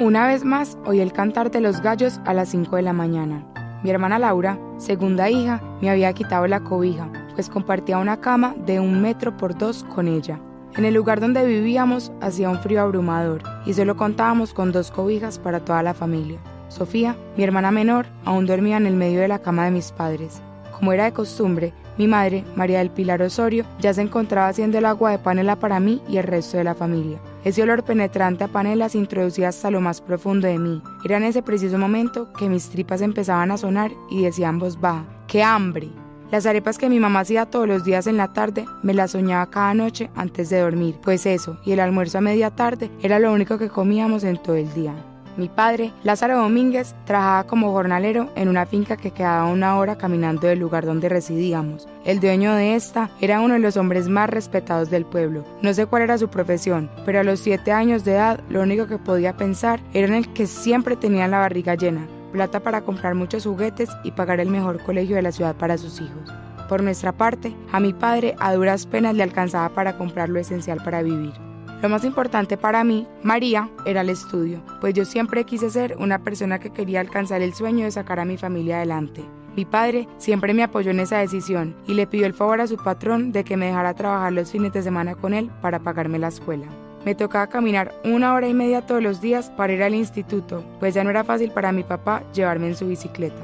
Una vez más, oí el cantar de los gallos a las 5 de la mañana. Mi hermana Laura, segunda hija, me había quitado la cobija, pues compartía una cama de 1 metro por 2 con ella. En el lugar donde vivíamos hacía un frío abrumador y solo contábamos con 2 cobijas para toda la familia. Sofía, mi hermana menor, aún dormía en el medio de la cama de mis padres. Como era de costumbre, mi madre, María del Pilar Osorio, ya se encontraba haciendo el agua de panela para mí y el resto de la familia. Ese olor penetrante a panela se introducía hasta lo más profundo de mí. Era en ese preciso momento que mis tripas empezaban a sonar y decía en voz baja: ¡qué hambre! Las arepas que mi mamá hacía todos los días en la tarde, me las soñaba cada noche antes de dormir, pues eso y el almuerzo a media tarde era lo único que comíamos en todo el día. Mi padre, Lázaro Domínguez, trabajaba como jornalero en una finca que quedaba 1 hora caminando del lugar donde residíamos. El dueño de esta era uno de los hombres más respetados del pueblo. No sé cuál era su profesión, pero a los 7 años de edad lo único que podía pensar era en el que siempre tenía la barriga llena, plata para comprar muchos juguetes y pagar el mejor colegio de la ciudad para sus hijos. Por nuestra parte, a mi padre a duras penas le alcanzaba para comprar lo esencial para vivir. Lo más importante para mí, María, era el estudio, pues yo siempre quise ser una persona que quería alcanzar el sueño de sacar a mi familia adelante. Mi padre siempre me apoyó en esa decisión y le pidió el favor a su patrón de que me dejara trabajar los fines de semana con él para pagarme la escuela. Me tocaba caminar 1 hora y media todos los días para ir al instituto, pues ya no era fácil para mi papá llevarme en su bicicleta.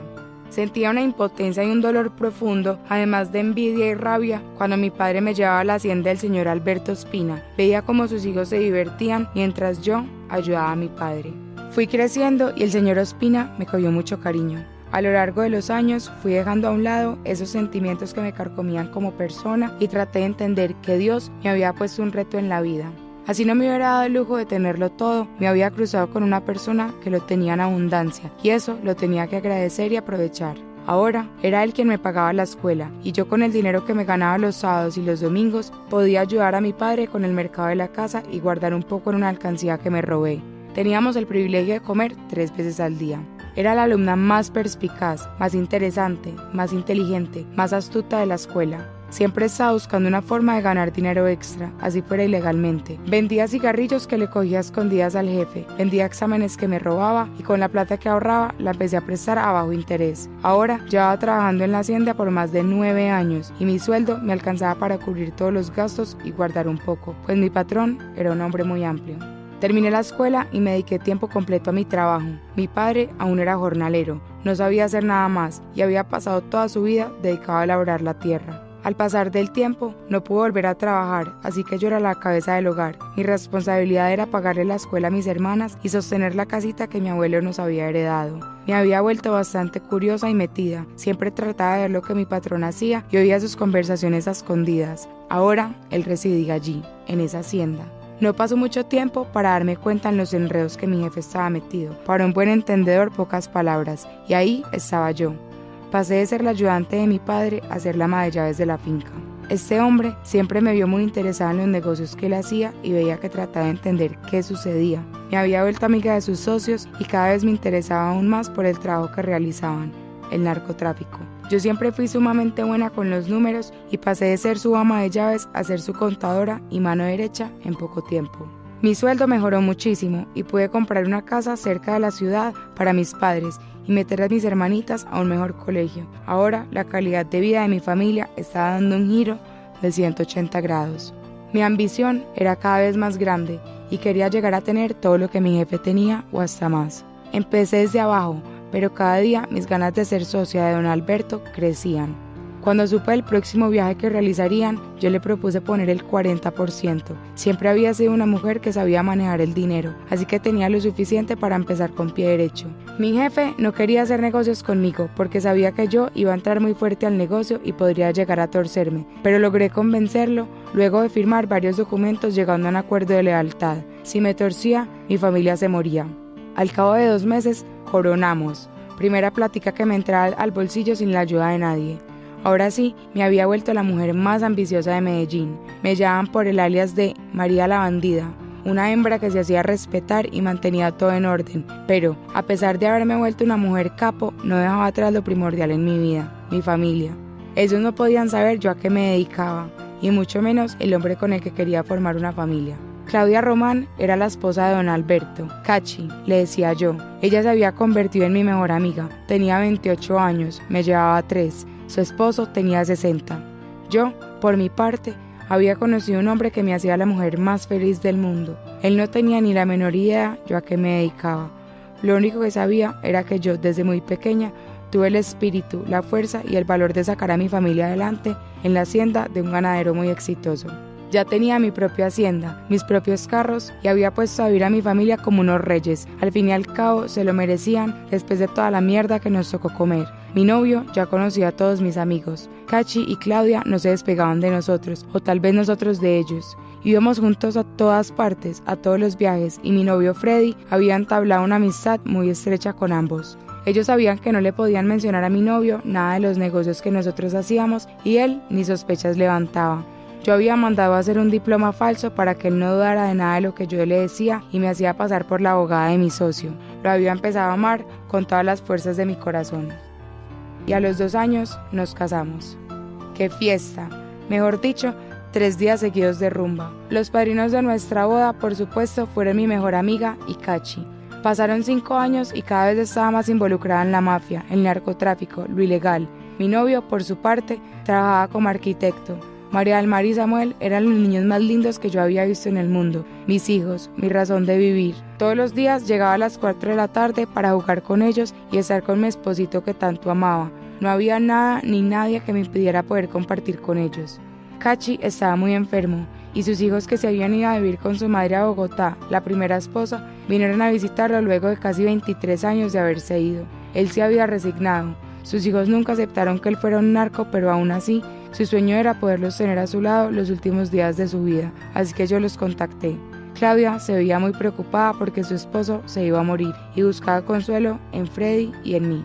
Sentía una impotencia y un dolor profundo, además de envidia y rabia, cuando mi padre me llevaba a la hacienda del señor Alberto Espina. Veía cómo sus hijos se divertían mientras yo ayudaba a mi padre. Fui creciendo y el señor Espina me cogió mucho cariño. A lo largo de los años fui dejando a un lado esos sentimientos que me carcomían como persona y traté de entender que Dios me había puesto un reto en la vida. Así no me hubiera dado el lujo de tenerlo todo, me había cruzado con una persona que lo tenía en abundancia y eso lo tenía que agradecer y aprovechar. Ahora era él quien me pagaba la escuela y yo con el dinero que me ganaba los sábados y los domingos podía ayudar a mi padre con el mercado de la casa y guardar un poco en una alcancía que me robé. Teníamos el privilegio de comer 3 veces al día. Era la alumna más perspicaz, más interesante, más inteligente, más astuta de la escuela. Siempre estaba buscando una forma de ganar dinero extra, así fuera ilegalmente. Vendía cigarrillos que le cogía a escondidas al jefe, vendía exámenes que me robaba y con la plata que ahorraba la empecé a prestar a bajo interés. Ahora llevaba trabajando en la hacienda por más de 9 años y mi sueldo me alcanzaba para cubrir todos los gastos y guardar un poco, pues mi patrón era un hombre muy amplio. Terminé la escuela y me dediqué tiempo completo a mi trabajo. Mi padre aún era jornalero, no sabía hacer nada más y había pasado toda su vida dedicado a labrar la tierra. Al pasar del tiempo, no pude volver a trabajar, así que yo era la cabeza del hogar. Mi responsabilidad era pagarle la escuela a mis hermanas y sostener la casita que mi abuelo nos había heredado. Me había vuelto bastante curiosa y metida. Siempre trataba de ver lo que mi patrón hacía y oía sus conversaciones a escondidas. Ahora, él residía allí, en esa hacienda. No pasó mucho tiempo para darme cuenta en los enredos que mi jefe estaba metido. Para un buen entendedor, pocas palabras, y ahí estaba yo. Pasé de ser la ayudante de mi padre a ser la ama de llaves de la finca. Este hombre siempre me vio muy interesada en los negocios que él hacía y veía que trataba de entender qué sucedía. Me había vuelto amiga de sus socios y cada vez me interesaba aún más por el trabajo que realizaban, el narcotráfico. Yo siempre fui sumamente buena con los números y pasé de ser su ama de llaves a ser su contadora y mano derecha en poco tiempo. Mi sueldo mejoró muchísimo y pude comprar una casa cerca de la ciudad para mis padres y meter a mis hermanitas a un mejor colegio. Ahora la calidad de vida de mi familia estaba dando un giro de 180 grados. Mi ambición era cada vez más grande y quería llegar a tener todo lo que mi jefe tenía o hasta más. Empecé desde abajo, pero cada día mis ganas de ser socia de don Alberto crecían. Cuando supe del próximo viaje que realizarían, yo le propuse poner el 40%. Siempre había sido una mujer que sabía manejar el dinero, así que tenía lo suficiente para empezar con pie derecho. Mi jefe no quería hacer negocios conmigo porque sabía que yo iba a entrar muy fuerte al negocio y podría llegar a torcerme, pero logré convencerlo luego de firmar varios documentos llegando a un acuerdo de lealtad. Si me torcía, mi familia se moría. Al cabo de 2 meses, coronamos. Primera plática que me entraba al bolsillo sin la ayuda de nadie. Ahora sí, me había vuelto la mujer más ambiciosa de Medellín. Me llamaban por el alias de María la Bandida, una hembra que se hacía respetar y mantenía todo en orden. Pero, a pesar de haberme vuelto una mujer capo, no dejaba atrás lo primordial en mi vida, mi familia. Ellos no podían saber yo a qué me dedicaba, y mucho menos el hombre con el que quería formar una familia. Claudia Román era la esposa de don Alberto. Cachi, le decía yo. Ella se había convertido en mi mejor amiga. Tenía 28 años, me llevaba 3. Su esposo tenía 60. Yo, por mi parte, había conocido un hombre que me hacía la mujer más feliz del mundo. Él no tenía ni la menor idea yo a qué me dedicaba. Lo único que sabía era que yo, desde muy pequeña, tuve el espíritu, la fuerza y el valor de sacar a mi familia adelante en la hacienda de un ganadero muy exitoso. Ya tenía mi propia hacienda, mis propios carros y había puesto a vivir a mi familia como unos reyes. Al fin y al cabo se lo merecían después de toda la mierda que nos tocó comer. Mi novio ya conocía a todos mis amigos. Cachi y Claudia no se despegaban de nosotros, o tal vez nosotros de ellos. Íbamos juntos a todas partes, a todos los viajes, y mi novio Freddy había entablado una amistad muy estrecha con ambos. Ellos sabían que no le podían mencionar a mi novio nada de los negocios que nosotros hacíamos y él ni sospechas levantaba. Yo había mandado a hacer un diploma falso para que él no dudara de nada de lo que yo le decía y me hacía pasar por la abogada de mi socio. Lo había empezado a amar con todas las fuerzas de mi corazón. Y a los 2 años nos casamos. ¡Qué fiesta! Mejor dicho, 3 días seguidos de rumba. Los padrinos de nuestra boda, por supuesto, fueron mi mejor amiga y Cachi. Pasaron 5 años y cada vez estaba más involucrada en la mafia, el narcotráfico, lo ilegal. Mi novio, por su parte, trabajaba como arquitecto. María del Mar y Samuel eran los niños más lindos que yo había visto en el mundo, mis hijos, mi razón de vivir. Todos los días llegaba a las 4 de la tarde para jugar con ellos y estar con mi esposito que tanto amaba. No había nada ni nadie que me impidiera poder compartir con ellos. Cachi estaba muy enfermo y sus hijos, que se habían ido a vivir con su madre a Bogotá, la primera esposa, vinieron a visitarlo luego de casi 23 años de haberse ido. Él se había resignado. Sus hijos nunca aceptaron que él fuera un narco, pero aún así, su sueño era poderlos tener a su lado los últimos días de su vida, así que yo los contacté. Claudia se veía muy preocupada porque su esposo se iba a morir y buscaba consuelo en Freddy y en mí.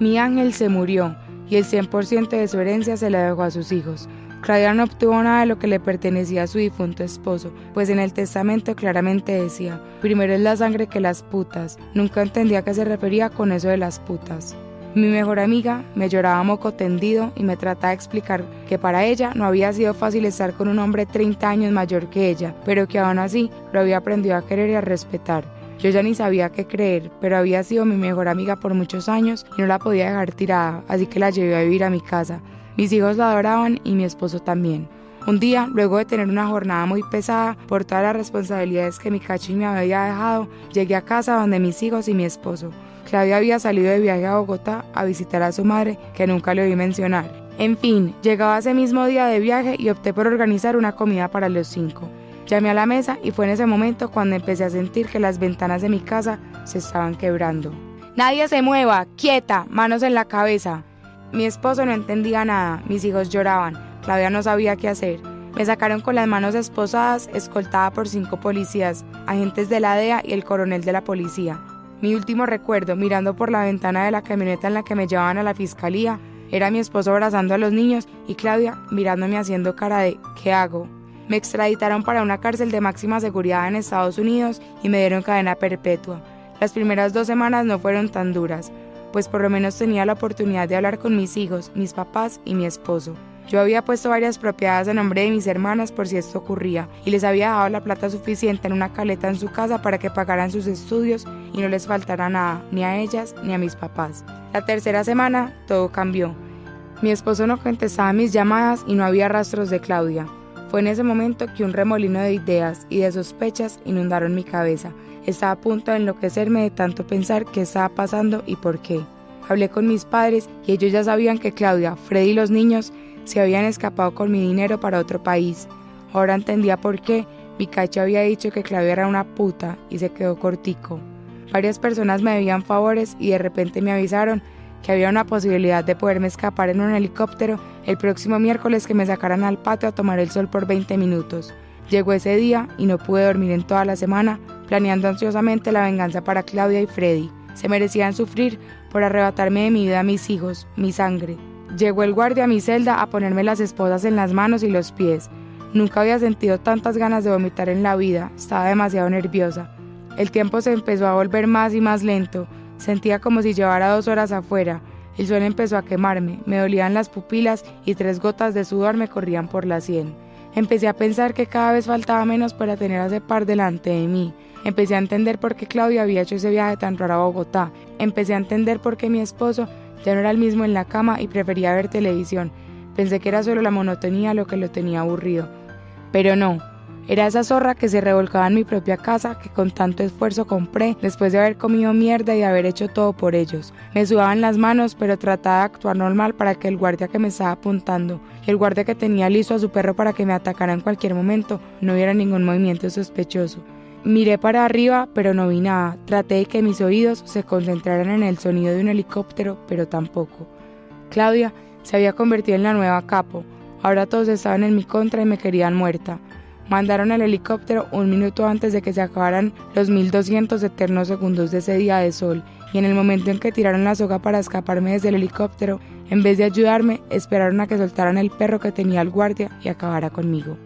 Mi ángel se murió y el 100% de su herencia se la dejó a sus hijos. Claudia no obtuvo nada de lo que le pertenecía a su difunto esposo, pues en el testamento claramente decía: primero es la sangre que las putas. Nunca entendía a qué se refería con eso de las putas. Mi mejor amiga me lloraba moco tendido y me trataba de explicar que para ella no había sido fácil estar con un hombre 30 años mayor que ella, pero que aún así lo había aprendido a querer y a respetar. Yo ya ni sabía qué creer, pero había sido mi mejor amiga por muchos años y no la podía dejar tirada, así que la llevé a vivir a mi casa. Mis hijos la adoraban y mi esposo también. Un día, luego de tener una jornada muy pesada por todas las responsabilidades que mi Cachi me había dejado, llegué a casa donde mis hijos y mi esposo. Claudia había salido de viaje a Bogotá a visitar a su madre, que nunca le oí mencionar. En fin, llegaba ese mismo día de viaje y opté por organizar una comida para los 5. Llamé a la mesa y fue en ese momento cuando empecé a sentir que las ventanas de mi casa se estaban quebrando. ¡Nadie se mueva! ¡Quieta! ¡Manos en la cabeza! Mi esposo no entendía nada, mis hijos lloraban, Claudia no sabía qué hacer. Me sacaron con las manos esposadas, escoltada por 5 policías, agentes de la DEA y el coronel de la policía. Mi último recuerdo, mirando por la ventana de la camioneta en la que me llevaban a la fiscalía, era mi esposo abrazando a los niños y Claudia mirándome haciendo cara de ¿qué hago? Me extraditaron para una cárcel de máxima seguridad en Estados Unidos y me dieron cadena perpetua. Las primeras 2 semanas no fueron tan duras, pues por lo menos tenía la oportunidad de hablar con mis hijos, mis papás y mi esposo. Yo había puesto varias propiedades a nombre de mis hermanas por si esto ocurría y les había dado la plata suficiente en una caleta en su casa para que pagaran sus estudios y no les faltara nada, ni a ellas ni a mis papás. La tercera semana todo cambió. Mi esposo no contestaba mis llamadas y no había rastros de Claudia. Fue en ese momento que un remolino de ideas y de sospechas inundaron mi cabeza. Estaba a punto de enloquecerme de tanto pensar qué estaba pasando y por qué. Hablé con mis padres y ellos ya sabían que Claudia, Freddy y los niños se habían escapado con mi dinero para otro país. Ahora entendía por qué mi Cachi había dicho que Claudia era una puta y se quedó cortico. Varias personas me debían favores y de repente me avisaron que había una posibilidad de poderme escapar en un helicóptero el próximo miércoles, que me sacaran al patio a tomar el sol por 20 minutos. Llegó ese día y no pude dormir en toda la semana, planeando ansiosamente la venganza para Claudia y Freddy. Se merecían sufrir por arrebatarme de mi vida a mis hijos, mi sangre. Llegó el guardia a mi celda a ponerme las esposas en las manos y los pies. Nunca había sentido tantas ganas de vomitar en la vida, estaba demasiado nerviosa. El tiempo se empezó a volver más y más lento, sentía como si llevara 2 horas afuera. El sol empezó a quemarme, me dolían las pupilas y 3 gotas de sudor me corrían por la sien. Empecé a pensar que cada vez faltaba menos para tener a ese par delante de mí. Empecé a entender por qué Claudia había hecho ese viaje tan raro a Bogotá. Empecé a entender por qué mi esposo ya no era el mismo en la cama y prefería ver televisión. Pensé que era solo la monotonía lo que lo tenía aburrido. Pero no, era esa zorra que se revolcaba en mi propia casa que con tanto esfuerzo compré después de haber comido mierda y de haber hecho todo por ellos. Me sudaban las manos, pero trataba de actuar normal para que el guardia que me estaba apuntando y el guardia que tenía listo a su perro para que me atacara en cualquier momento no viera ningún movimiento sospechoso. Miré para arriba, pero no vi nada. Traté de que mis oídos se concentraran en el sonido de un helicóptero, pero tampoco. Claudia se había convertido en la nueva capo. Ahora todos estaban en mi contra y me querían muerta. Mandaron el helicóptero 1 minuto antes de que se acabaran los 1200 eternos segundos de ese día de sol, y en el momento en que tiraron la soga para escaparme desde el helicóptero, en vez de ayudarme, esperaron a que soltaran el perro que tenía el guardia y acabara conmigo.